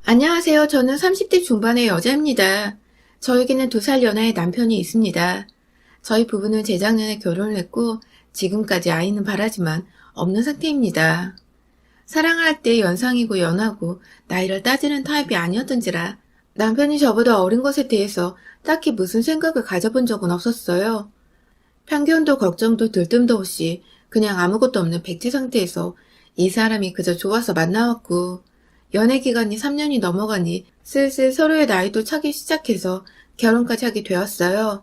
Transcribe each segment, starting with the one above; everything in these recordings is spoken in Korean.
안녕하세요. 저는 30대 중반의 여자입니다. 저에게는 2살 연하의 남편이 있습니다. 저희 부부는 재작년에 결혼을 했고 지금까지 아이는 바라지만 없는 상태입니다. 사랑을 할 때 연상이고 연하고 나이를 따지는 타입이 아니었던지라 남편이 저보다 어린 것에 대해서 딱히 무슨 생각을 가져본 적은 없었어요. 편견도 걱정도 들뜸도 없이 그냥 아무것도 없는 백지 상태에서 이 사람이 그저 좋아서 만나왔고 연애 기간이 3년이 넘어가니 슬슬 서로의 나이도 차기 시작해서 결혼까지 하게 되었어요.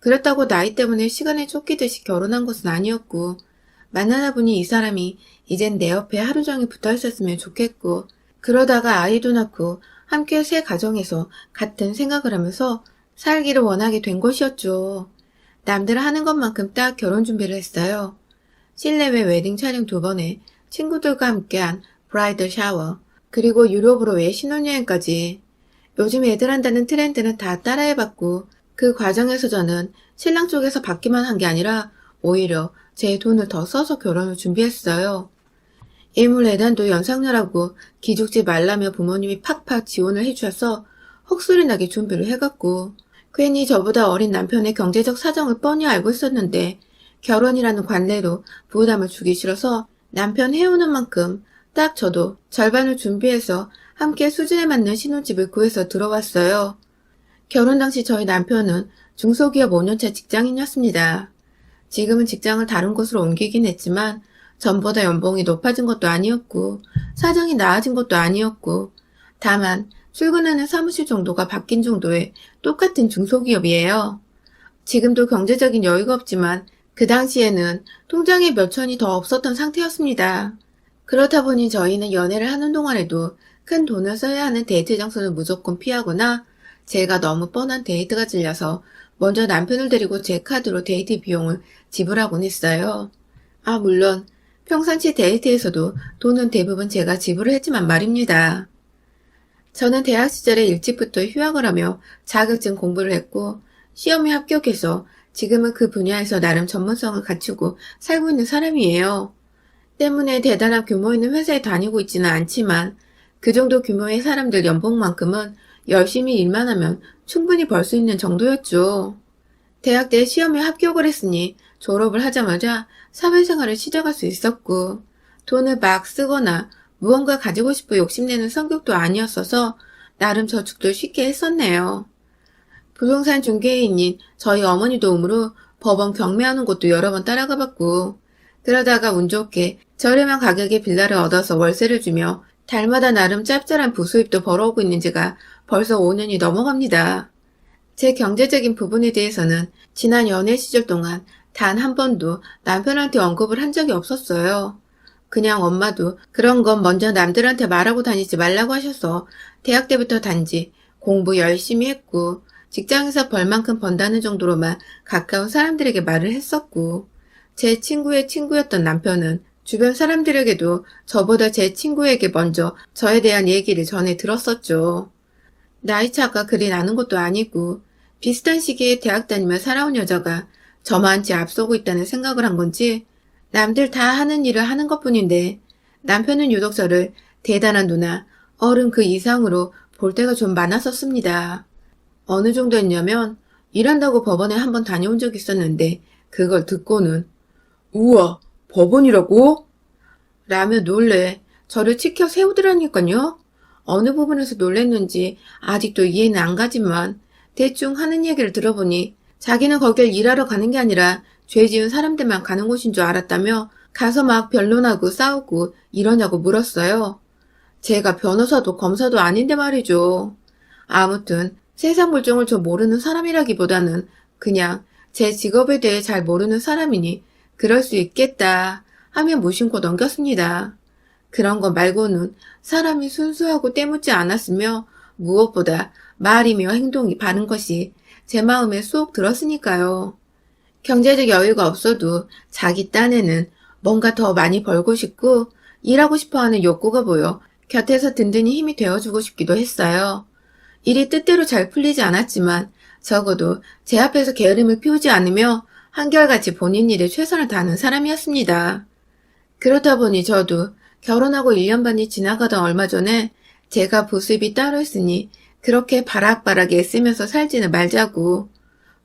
그렇다고 나이 때문에 시간에 쫓기듯이 결혼한 것은 아니었고 만나다 보니 이 사람이 이젠 내 옆에 하루 종일 붙어 있었으면 좋겠고 그러다가 아이도 낳고 함께 새 가정에서 같은 생각을 하면서 살기를 원하게 된 것이었죠. 남들 하는 것만큼 딱 결혼 준비를 했어요. 실내외 웨딩 촬영 2번에 친구들과 함께한 브라이덜 샤워, 그리고 유럽으로 외 신혼여행까지. 요즘 애들 한다는 트렌드는 다 따라해봤고 그 과정에서 저는 신랑 쪽에서 받기만 한 게 아니라 오히려 제 돈을 더 써서 결혼을 준비했어요. 일물예단도 연상녀라고 기죽지 말라며 부모님이 팍팍 지원을 해주셔서 헛소리 나게 준비를 해갔고 괜히 저보다 어린 남편의 경제적 사정을 뻔히 알고 있었는데 결혼이라는 관례로 부담을 주기 싫어서 남편 해오는 만큼 딱 저도 절반을 준비해서 함께 수준에 맞는 신혼집을 구해서 들어왔어요. 결혼 당시 저희 남편은 중소기업 5년차 직장인이었습니다. 지금은 직장을 다른 곳으로 옮기긴 했지만 전보다 연봉이 높아진 것도 아니었고 사정이 나아진 것도 아니었고 다만 출근하는 사무실 정도가 바뀐 정도의 똑같은 중소기업이에요. 지금도 경제적인 여유가 없지만 그 당시에는 통장에 몇 천이 더 없었던 상태였습니다. 그렇다 보니 저희는 연애를 하는 동안에도 큰 돈을 써야 하는 데이트 장소를 무조건 피하거나 제가 너무 뻔한 데이트가 질려서 먼저 남편을 데리고 제 카드로 데이트 비용을 지불하곤 했어요. 물론 평상시 데이트에서도 돈은 대부분 제가 지불을 했지만 말입니다. 저는 대학 시절에 일찍부터 휴학을 하며 자격증 공부를 했고 시험에 합격해서 지금은 그 분야에서 나름 전문성을 갖추고 살고 있는 사람이에요. 때문에 대단한 규모 있는 회사에 다니고 있지는 않지만 그 정도 규모의 사람들 연봉만큼은 열심히 일만 하면 충분히 벌 수 있는 정도였죠. 대학 때 시험에 합격을 했으니 졸업을 하자마자 사회생활을 시작할 수 있었고 돈을 막 쓰거나 무언가 가지고 싶어 욕심내는 성격도 아니었어서 나름 저축도 쉽게 했었네요. 부동산 중개인인 저희 어머니 도움으로 법원 경매하는 곳도 여러 번 따라가 봤고 그러다가 운 좋게 저렴한 가격의 빌라를 얻어서 월세를 주며 달마다 나름 짭짤한 부수입도 벌어오고 있는 지가 벌써 5년이 넘어갑니다. 제 경제적인 부분에 대해서는 지난 연애 시절 동안 단 한 번도 남편한테 언급을 한 적이 없었어요. 그냥 엄마도 그런 건 먼저 남들한테 말하고 다니지 말라고 하셔서 대학 때부터 단지 공부 열심히 했고 직장에서 벌만큼 번다는 정도로만 가까운 사람들에게 말을 했었고 제 친구의 친구였던 남편은 주변 사람들에게도 저보다 제 친구에게 먼저 저에 대한 얘기를 전해 들었었죠. 나이차가 그리 나는 것도 아니고 비슷한 시기에 대학 다니며 살아온 여자가 저만치 앞서고 있다는 생각을 한 건지 남들 다 하는 일을 하는 것뿐인데 남편은 유독 저를 대단한 누나, 어른 그 이상으로 볼 때가 좀 많았었습니다. 어느 정도였냐면 일한다고 법원에 한번 다녀온 적이 있었는데 그걸 듣고는 우와, 법원이라고? 라며 놀래 저를 치켜 세우더라니까요. 어느 부분에서 놀랬는지 아직도 이해는 안 가지만 대충 하는 얘기를 들어보니 자기는 거길 일하러 가는 게 아니라 죄 지은 사람들만 가는 곳인 줄 알았다며 가서 막 변론하고 싸우고 이러냐고 물었어요. 제가 변호사도 검사도 아닌데 말이죠. 아무튼 세상 물정을 좀 모르는 사람이라기보다는 그냥 제 직업에 대해 잘 모르는 사람이니 그럴 수 있겠다 하며 무심코 넘겼습니다. 그런 거 말고는 사람이 순수하고 때묻지 않았으며 무엇보다 말이며 행동이 바른 것이 제 마음에 쏙 들었으니까요. 경제적 여유가 없어도 자기 딴에는 뭔가 더 많이 벌고 싶고 일하고 싶어하는 욕구가 보여 곁에서 든든히 힘이 되어주고 싶기도 했어요. 일이 뜻대로 잘 풀리지 않았지만 적어도 제 앞에서 게으름을 피우지 않으며 한결같이 본인 일에 최선을 다하는 사람이었습니다. 그렇다 보니 저도 결혼하고 1년 반이 지나가던 얼마 전에 제가 보습이 따로 있으니 그렇게 바락바락 애쓰면서 살지는 말자고.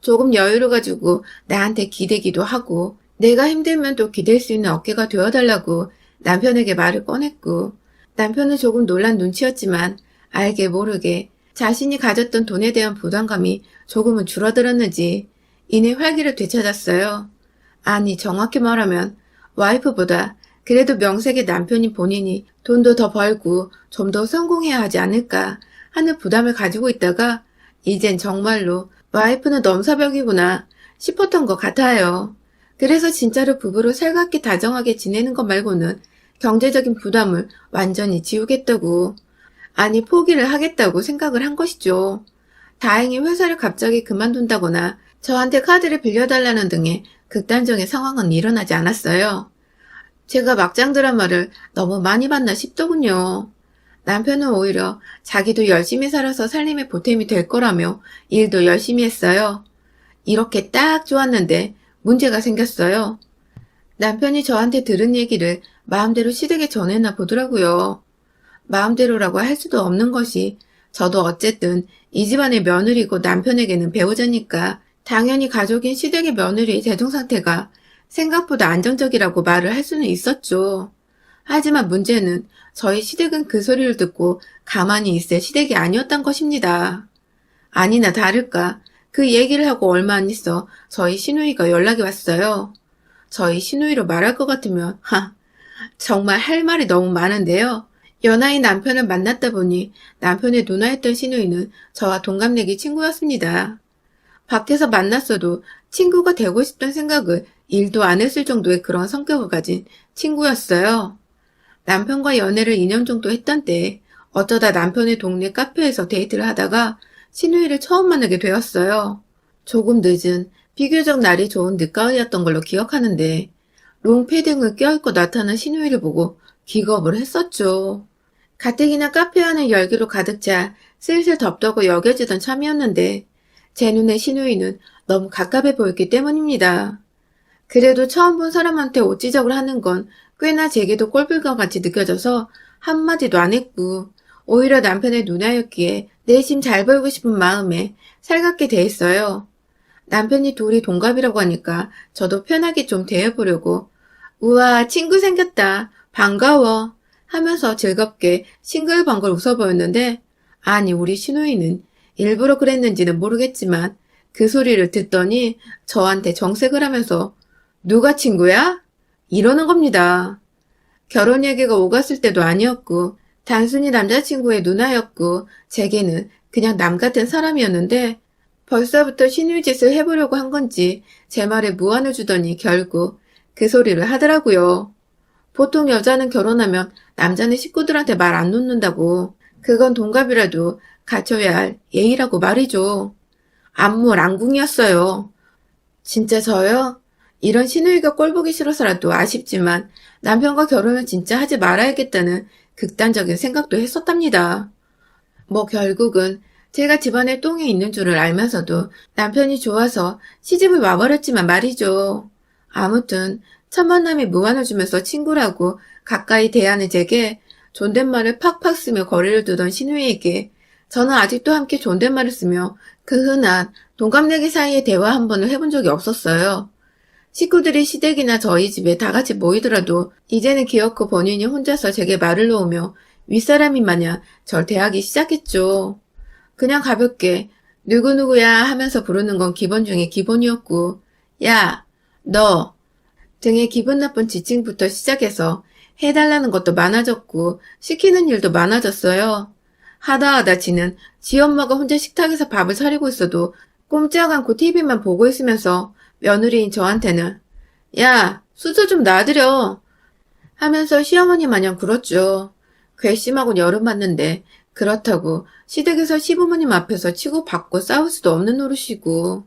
조금 여유를 가지고 나한테 기대기도 하고 내가 힘들면 또 기댈 수 있는 어깨가 되어달라고 남편에게 말을 꺼냈고 남편은 조금 놀란 눈치였지만 알게 모르게 자신이 가졌던 돈에 대한 부담감이 조금은 줄어들었는지 이내 활기를 되찾았어요. 아니 정확히 말하면 와이프보다 그래도 명색의 남편인 본인이 돈도 더 벌고 좀 더 성공해야 하지 않을까 하는 부담을 가지고 있다가 이젠 정말로 와이프는 넘사벽이구나 싶었던 것 같아요. 그래서 진짜로 부부로 살갑게 다정하게 지내는 것 말고는 경제적인 부담을 완전히 지우겠다고, 아니 포기를 하겠다고 생각을 한 것이죠. 다행히 회사를 갑자기 그만둔다거나 저한테 카드를 빌려달라는 등의 극단적인 상황은 일어나지 않았어요. 제가 막장 드라마를 너무 많이 봤나 싶더군요. 남편은 오히려 자기도 열심히 살아서 살림의 보탬이 될 거라며 일도 열심히 했어요. 이렇게 딱 좋았는데 문제가 생겼어요. 남편이 저한테 들은 얘기를 마음대로 시댁에 전해나 보더라고요. 마음대로라고 할 수도 없는 것이 저도 어쨌든 이 집안의 며느리고 남편에게는 배우자니까 당연히 가족인 시댁의 며느리의 재정 상태가 생각보다 안정적이라고 말을 할 수는 있었죠. 하지만 문제는 저희 시댁은 그 소리를 듣고 가만히 있을 시댁이 아니었단 것입니다. 아니나 다를까 그 얘기를 하고 얼마 안 있어 저희 시누이가 연락이 왔어요. 저희 시누이로 말할 것 같으면 정말 할 말이 너무 많은데요. 연하인 남편을 만났다 보니 남편의 누나였던 시누이는 저와 동갑내기 친구였습니다. 밖에서 만났어도 친구가 되고 싶던 생각을 일도 안 했을 정도의 그런 성격을 가진 친구였어요. 남편과 연애를 2년 정도 했던 때 어쩌다 남편의 동네 카페에서 데이트를 하다가 시누이를 처음 만나게 되었어요. 조금 늦은 비교적 날이 좋은 늦가을이었던 걸로 기억하는데 롱패딩을 껴입고 나타난 시누이를 보고 기겁을 했었죠. 가뜩이나 카페 안은 열기로 가득 차 슬슬 덥다고 여겨지던 참이었는데 제 눈에 시누이는 너무 갑갑해 보였기 때문입니다. 그래도 처음 본 사람한테 옷지적을 하는 건 꽤나 제게도 꼴불과 같이 느껴져서 한마디도 안 했고 오히려 남편의 누나였기에 내심 잘 보이고 싶은 마음에 살갑게 대했어요. 남편이 둘이 동갑이라고 하니까 저도 편하게 좀 대해보려고 우와 친구 생겼다 반가워 하면서 즐겁게 싱글벙글 웃어보였는데 아니 우리 시누이는 일부러 그랬는지는 모르겠지만 그 소리를 듣더니 저한테 정색을 하면서 누가 친구야? 이러는 겁니다. 결혼 얘기가 오갔을 때도 아니었고 단순히 남자친구의 누나였고 제게는 그냥 남 같은 사람이었는데 벌써부터 시누이짓을 해보려고 한 건지 제 말에 무안을 주더니 결국 그 소리를 하더라고요. 보통 여자는 결혼하면 남자는 식구들한테 말 안 놓는다고. 그건 동갑이라도 갖춰야 할 예의라고 말이죠. 안무랑궁이었어요. 진짜 저요? 이런 시누이가 꼴보기 싫어서라도 아쉽지만 남편과 결혼을 진짜 하지 말아야겠다는 극단적인 생각도 했었답니다. 뭐 결국은 제가 집안에 똥이 있는 줄을 알면서도 남편이 좋아서 시집을 와버렸지만 말이죠. 아무튼 첫 만남에 무안을 주면서 친구라고 가까이 대하는 제게 존댓말을 팍팍 쓰며 거리를 두던 시누이에게 저는 아직도 함께 존댓말을 쓰며 그 흔한 동갑내기 사이에 대화 한 번을 해본 적이 없었어요. 식구들이 시댁이나 저희 집에 다 같이 모이더라도 이제는 기어코 본인이 혼자서 제게 말을 놓으며 윗사람인 마냥 절 대하기 시작했죠. 그냥 가볍게 누구누구야 하면서 부르는 건 기본 중에 기본이었고 야, 너 등의 기분 나쁜 지칭부터 시작해서 해달라는 것도 많아졌고 시키는 일도 많아졌어요. 하다 지는 지 엄마가 혼자 식탁에서 밥을 차리고 있어도 꼼짝 않고 TV만 보고 있으면서 며느리인 저한테는 야, 수저 좀 놔드려 하면서 시어머니 마냥 굴었죠. 괘씸하고 열을 받는데 그렇다고 시댁에서 시부모님 앞에서 치고받고 싸울 수도 없는 노릇이고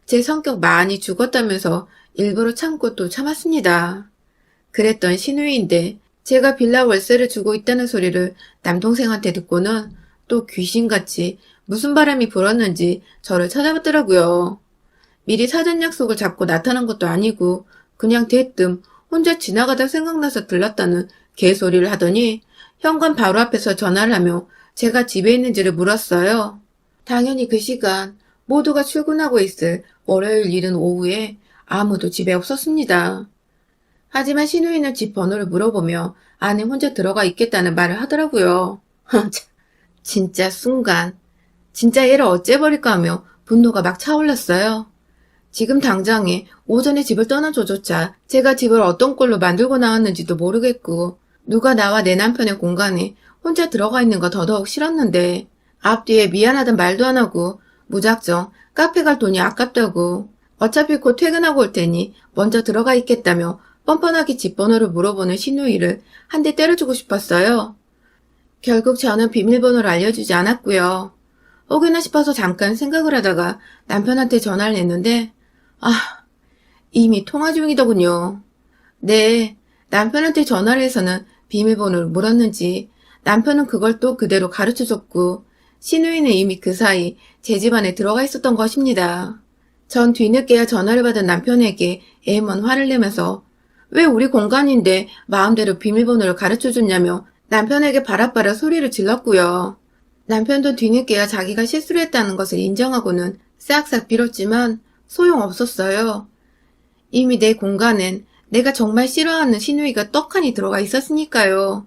제 성격 많이 죽었다면서 일부러 참고 또 참았습니다. 그랬던 시누이인데 제가 빌라 월세를 주고 있다는 소리를 남동생한테 듣고는 또 귀신같이 무슨 바람이 불었는지 저를 찾아봤더라고요. 미리 사전 약속을 잡고 나타난 것도 아니고 그냥 대뜸 혼자 지나가다 생각나서 들렀다는 개소리를 하더니 현관 바로 앞에서 전화를 하며 제가 집에 있는지를 물었어요. 당연히 그 시간 모두가 출근하고 있을 월요일 이른 오후에 아무도 집에 없었습니다. 하지만 신우이는 집 번호를 물어보며 안에 혼자 들어가 있겠다는 말을 하더라고요. 진짜 순간 진짜 얘를 어째버릴까 하며 분노가 막 차올랐어요. 지금 당장에 오전에 집을 떠난 저조차 제가 집을 어떤 꼴로 만들고 나왔는지도 모르겠고 누가 나와 내 남편의 공간에 혼자 들어가 있는 거 더더욱 싫었는데 앞뒤에 미안하단 말도 안 하고 무작정 카페 갈 돈이 아깝다고 어차피 곧 퇴근하고 올 테니 먼저 들어가 있겠다며 뻔뻔하게 집 번호를 물어보는 신우이를 한 대 때려주고 싶었어요. 결국 저는 비밀번호를 알려주지 않았고요. 혹여나 싶어서 잠깐 생각을 하다가 남편한테 전화를 했는데 이미 통화 중이더군요. 네, 남편한테 전화를 해서는 비밀번호를 물었는지 남편은 그걸 또 그대로 가르쳐줬고 신우이는 이미 그 사이 제 집안에 들어가 있었던 것입니다. 전 뒤늦게야 전화를 받은 남편에게 애먼 화를 내면서 왜 우리 공간인데 마음대로 비밀번호를 가르쳐줬냐며 남편에게 바라바라 소리를 질렀고요. 남편도 뒤늦게야 자기가 실수를 했다는 것을 인정하고는 싹싹 빌었지만 소용없었어요. 이미 내 공간엔 내가 정말 싫어하는 신우이가 떡하니 들어가 있었으니까요.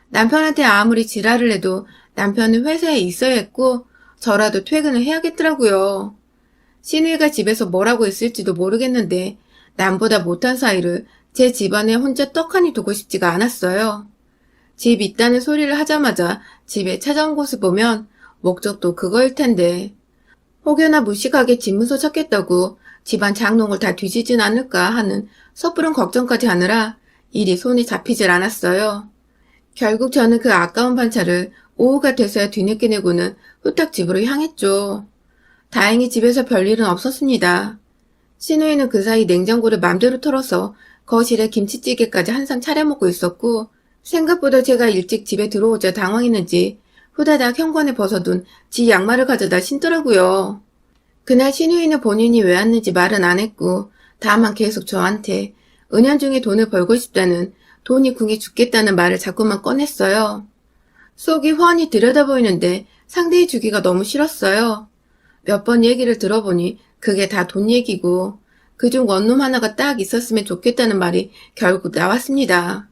남편한테 아무리 지랄을 해도 남편은 회사에 있어야 했고 저라도 퇴근을 해야겠더라고요. 신우이가 집에서 뭘 하고 있을지도 모르겠는데 남보다 못한 사이를 제 집안에 혼자 떡하니 두고 싶지가 않았어요. 집 있다는 소리를 하자마자 집에 찾아온 곳을 보면 목적도 그거일 텐데 혹여나 무식하게 집문서 찾겠다고 집안 장롱을 다 뒤지진 않을까 하는 섣부른 걱정까지 하느라 일이 손에 잡히질 않았어요. 결국 저는 그 아까운 반차를 오후가 돼서야 뒤늦게 내고는 후딱 집으로 향했죠. 다행히 집에서 별일은 없었습니다. 신우이는 그 사이 냉장고를 맘대로 털어서 거실에 김치찌개까지 한상 차려 먹고 있었고 생각보다 제가 일찍 집에 들어오자 당황했는지 후다닥 현관에 벗어둔 지 양말을 가져다 신더라고요. 그날 신우이는 본인이 왜 왔는지 말은 안 했고 다만 계속 저한테 은연중에 돈을 벌고 싶다는 돈이 궁해 죽겠다는 말을 자꾸만 꺼냈어요. 속이 훤히 들여다보이는데 상대해 주기가 너무 싫었어요. 몇 번 얘기를 들어보니 그게 다 돈 얘기고 그중 원룸 하나가 딱 있었으면 좋겠다는 말이 결국 나왔습니다.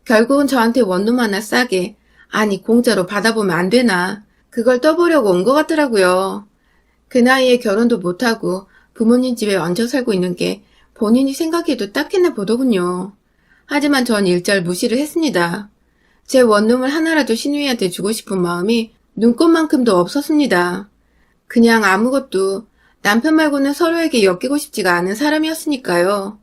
결국은 저한테 원룸 하나 싸게, 아니 공짜로 받아보면 안 되나 그걸 떠보려고 온 것 같더라고요. 그 나이에 결혼도 못하고 부모님 집에 얹혀 살고 있는 게 본인이 생각해도 딱했나 보더군요. 하지만 전 일절 무시를 했습니다. 제 원룸을 하나라도 신우이한테 주고 싶은 마음이 눈꽃만큼도 없었습니다. 그냥 아무것도 남편 말고는 서로에게 엮이고 싶지가 않은 사람이었으니까요.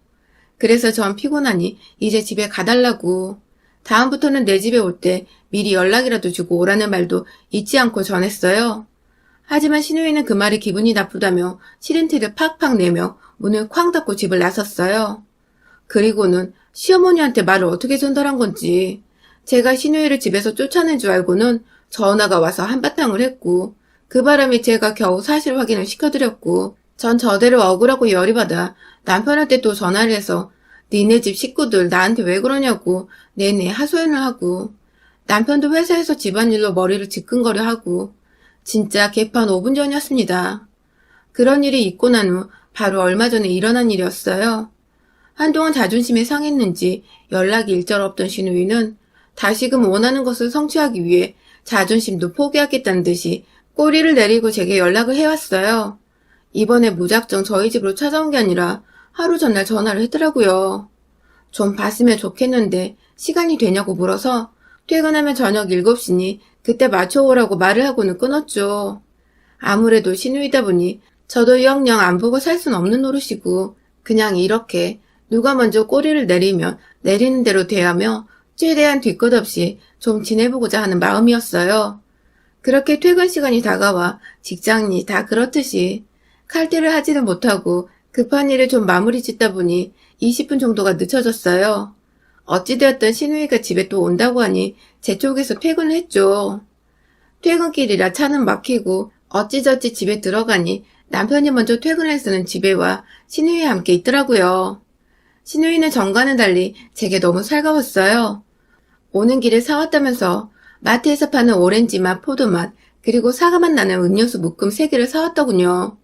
그래서 전 피곤하니 이제 집에 가달라고 다음부터는 내 집에 올 때 미리 연락이라도 주고 오라는 말도 잊지 않고 전했어요. 하지만 신우이는 그 말이 기분이 나쁘다며 싫은 티를 팍팍 내며 문을 쾅 닫고 집을 나섰어요. 그리고는 시어머니한테 말을 어떻게 전달한 건지 제가 신우이를 집에서 쫓아낸 줄 알고는 전화가 와서 한바탕을 했고 그 바람에 제가 겨우 사실 확인을 시켜드렸고 전 저대로 억울하고 열이 받아 남편한테 또 전화를 해서 니네 집 식구들 나한테 왜 그러냐고 내내 하소연을 하고 남편도 회사에서 집안일로 머리를 지끈거려 하고 진짜 개판 5분 전이었습니다. 그런 일이 있고 난 후 바로 얼마 전에 일어난 일이었어요. 한동안 자존심이 상했는지 연락이 일절 없던 신우이는 다시금 원하는 것을 성취하기 위해 자존심도 포기하겠다는 듯이 꼬리를 내리고 제게 연락을 해왔어요. 이번에 무작정 저희 집으로 찾아온 게 아니라 하루 전날 전화를 했더라고요. 좀 봤으면 좋겠는데 시간이 되냐고 물어서 퇴근하면 저녁 7시니 그때 맞춰오라고 말을 하고는 끊었죠. 아무래도 신우이다 보니 저도 영영 안 보고 살 순 없는 노릇이고 그냥 이렇게 누가 먼저 꼬리를 내리면 내리는 대로 대하며 최대한 뒤끝 없이 좀 지내보고자 하는 마음이었어요. 그렇게 퇴근 시간이 다가와 직장인이 다 그렇듯이 칼퇴를 하지는 못하고 급한 일을 좀 마무리 짓다 보니 20분 정도가 늦춰졌어요. 어찌되었든 신우이가 집에 또 온다고 하니 제 쪽에서 퇴근을 했죠. 퇴근길이라 차는 막히고 어찌저찌 집에 들어가니 남편이 먼저 퇴근해서는 집에 와 신우이와 함께 있더라고요. 신우이는 전과는 달리 제게 너무 살가웠어요. 오는 길에 사왔다면서 마트에서 파는 오렌지맛, 포도맛, 그리고 사과맛 나는 음료수 묶음 3개를 사왔더군요.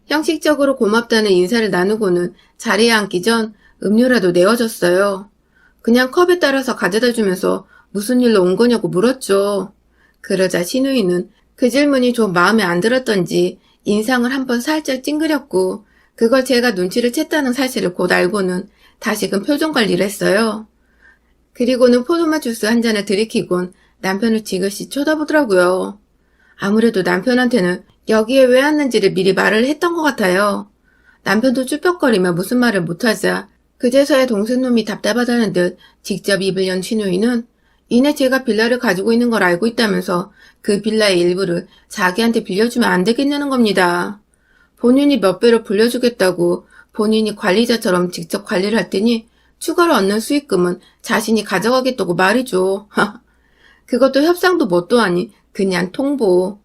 형식적으로 고맙다는 인사를 나누고는 자리에 앉기 전 음료라도 내어줬어요. 그냥 컵에 따라서 가져다 주면서 무슨 일로 온 거냐고 물었죠. 그러자 신우이는 그 질문이 좀 마음에 안 들었던지 인상을 한번 살짝 찡그렸고 그걸 제가 눈치를 챘다는 사실을 곧 알고는 다시금 표정 관리를 했어요. 그리고는 포도맛 주스 한 잔을 들이키곤 남편을 지그시 쳐다보더라고요. 아무래도 남편한테는 여기에 왜 왔는지를 미리 말을 했던 것 같아요. 남편도 쭈뼛거리며 무슨 말을 못하자 그제서야 동생놈이 답답하다는 듯 직접 입을 연 신우이는 이내 제가 빌라를 가지고 있는 걸 알고 있다면서 그 빌라의 일부를 자기한테 빌려주면 안 되겠냐는 겁니다. 본인이 몇 배로 불려주겠다고 본인이 관리자처럼 직접 관리를 했더니 추가로 얻는 수익금은 자신이 가져가겠다고 말이죠. 그것도 협상도 뭣도 아니 그냥 통보.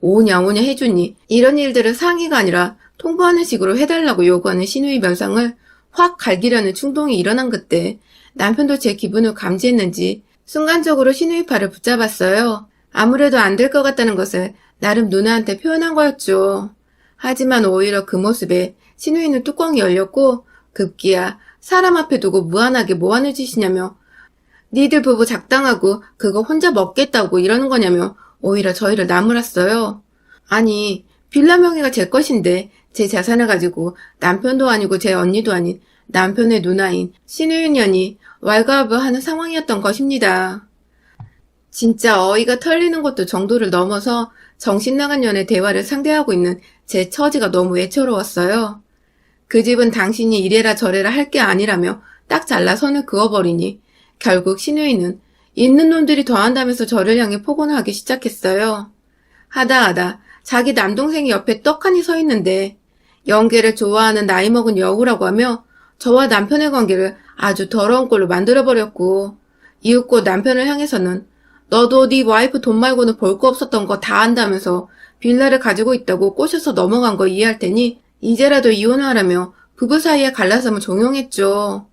오냐 오냐 해주니 이런 일들을 상의가 아니라 통보하는 식으로 해달라고 요구하는 신우이 면상을 확 갈기려는 충동이 일어난 그때 남편도 제 기분을 감지했는지 순간적으로 신우이 팔을 붙잡았어요. 아무래도 안 될 것 같다는 것을 나름 누나한테 표현한 거였죠. 하지만 오히려 그 모습에 신우이는 뚜껑이 열렸고 급기야 사람 앞에 두고 무한하게 뭐 하는 짓이냐며 니들 부부 작당하고 그거 혼자 먹겠다고 이러는 거냐며 오히려 저희를 나무랐어요. 아니 빌라 명의가 제 것인데 제 자산을 가지고 남편도 아니고 제 언니도 아닌 남편의 누나인 신우윤년이 왈가왈부하는 상황이었던 것입니다. 진짜 어이가 털리는 것도 정도를 넘어서 정신나간 년의 대화를 상대하고 있는 제 처지가 너무 애처로웠어요. 그 집은 당신이 이래라 저래라 할 게 아니라며 딱 잘라 선을 그어버리니 결국 신우이는 있는 놈들이 더한다면서 저를 향해 폭언을 하기 시작했어요. 하다 자기 남동생이 옆에 떡하니 서 있는데 연계를 좋아하는 나이 먹은 여우라고 하며 저와 남편의 관계를 아주 더러운 꼴로 만들어버렸고 이윽고 남편을 향해서는 너도 네 와이프 돈 말고는 볼 거 없었던 거 다 안다면서 빌라를 가지고 있다고 꼬셔서 넘어간 거 이해할 테니 이제라도 이혼을 하라며 부부 사이에 갈라섬을 종용했죠.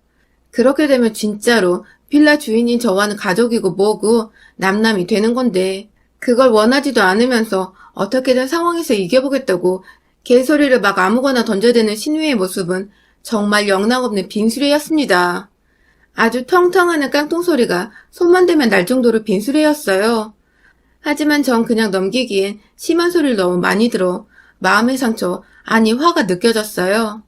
그렇게 되면 진짜로 빌라 주인인 저와는 가족이고 뭐고 남남이 되는 건데 그걸 원하지도 않으면서 어떻게든 상황에서 이겨보겠다고 개소리를 막 아무거나 던져대는 신우의 모습은 정말 영락없는 빈수레였습니다. 아주 텅텅하는 깡통소리가 손만 대면 날 정도로 빈수레였어요. 하지만 전 그냥 넘기기엔 심한 소리를 너무 많이 들어 마음의 상처, 아니 화가 느껴졌어요.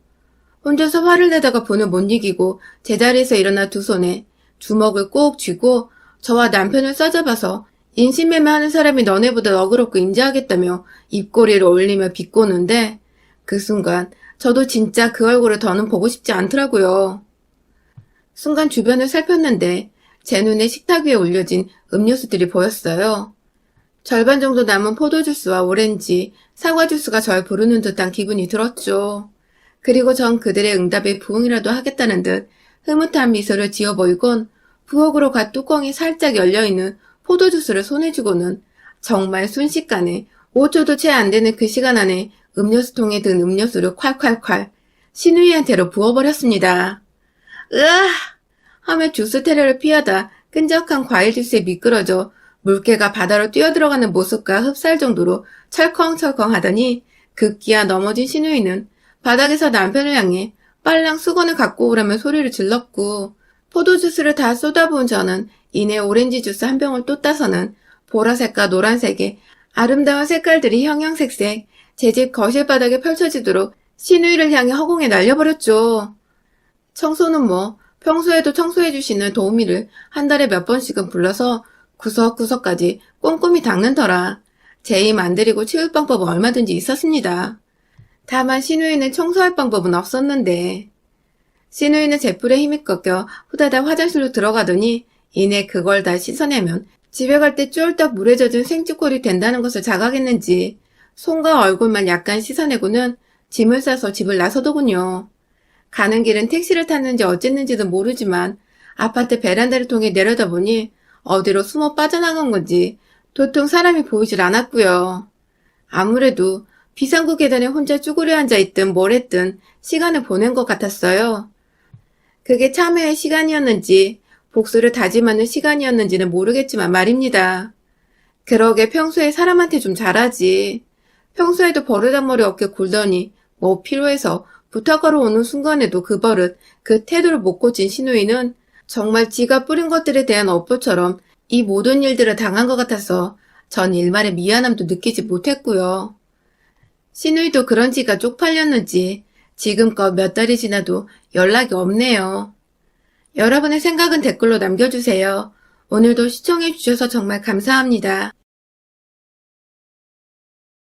혼자서 화를 내다가 분을 못 이기고 제자리에서 일어나 두 손에 주먹을 꼭 쥐고 저와 남편을 싸잡아서 인신매매하는 사람이 너네보다 너그럽고 인자하겠다며 입꼬리를 올리며 비꼬는데 그 순간 저도 진짜 그 얼굴을 더는 보고 싶지 않더라고요. 순간 주변을 살폈는데 제 눈에 식탁 위에 올려진 음료수들이 보였어요. 절반 정도 남은 포도주스와 오렌지, 사과주스가 절 부르는 듯한 기분이 들었죠. 그리고 전 그들의 응답에 부응이라도 하겠다는 듯 흐뭇한 미소를 지어 보이곤 부엌으로 가 뚜껑이 살짝 열려있는 포도주스를 손에 쥐고는 정말 순식간에 5초도 채 안 되는 그 시간 안에 음료수통에 든 음료수를 콸콸콸 신우이한테로 부어버렸습니다. 으아! 하며 주스 테러를 피하다 끈적한 과일 주스에 미끄러져 물개가 바다로 뛰어들어가는 모습과 흡사할 정도로 철컹철컹 하더니 급기야 넘어진 신우이는 바닥에서 남편을 향해 빨랑 수건을 갖고 오라며 소리를 질렀고 포도주스를 다 쏟아부은 저는 이내 오렌지 주스 한 병을 또 따서는 보라색과 노란색의 아름다운 색깔들이 형형색색 제 집 거실 바닥에 펼쳐지도록 신우이를 향해 허공에 날려버렸죠. 청소는 뭐 평소에도 청소해주시는 도우미를 한 달에 몇 번씩은 불러서 구석구석까지 꼼꼼히 닦는 터라 제 힘 안 들이고 치울 방법은 얼마든지 있었습니다. 다만 신우이는 청소할 방법은 없었는데 신우이는 제풀에 힘이 꺾여 후다닥 화장실로 들어가더니 이내 그걸 다 씻어내면 집에 갈 때 쫄딱 물에 젖은 생쥐꼴이 된다는 것을 자각했는지 손과 얼굴만 약간 씻어내고는 짐을 싸서 집을 나서더군요. 가는 길은 택시를 탔는지 어쨌는지도 모르지만 아파트 베란다를 통해 내려다보니 어디로 숨어 빠져나간 건지 도통 사람이 보이질 않았고요. 아무래도 비상구 계단에 혼자 쭈그려 앉아있든 뭘 했든 시간을 보낸 것 같았어요. 그게 참회의 시간이었는지 복수를 다짐하는 시간이었는지는 모르겠지만 말입니다. 그러게 평소에 사람한테 좀 잘하지. 평소에도 버르장머리 없게 굴더니 뭐 필요해서 부탁하러 오는 순간에도 그 버릇, 그 태도를 못 고친 신우이는 정말 지가 뿌린 것들에 대한 업보처럼 이 모든 일들을 당한 것 같아서 전 일말의 미안함도 느끼지 못했고요. 신우이도 그런 지가 쪽팔렸는지 지금껏 몇 달이 지나도 연락이 없네요. 여러분의 생각은 댓글로 남겨주세요. 오늘도 시청해주셔서 정말 감사합니다.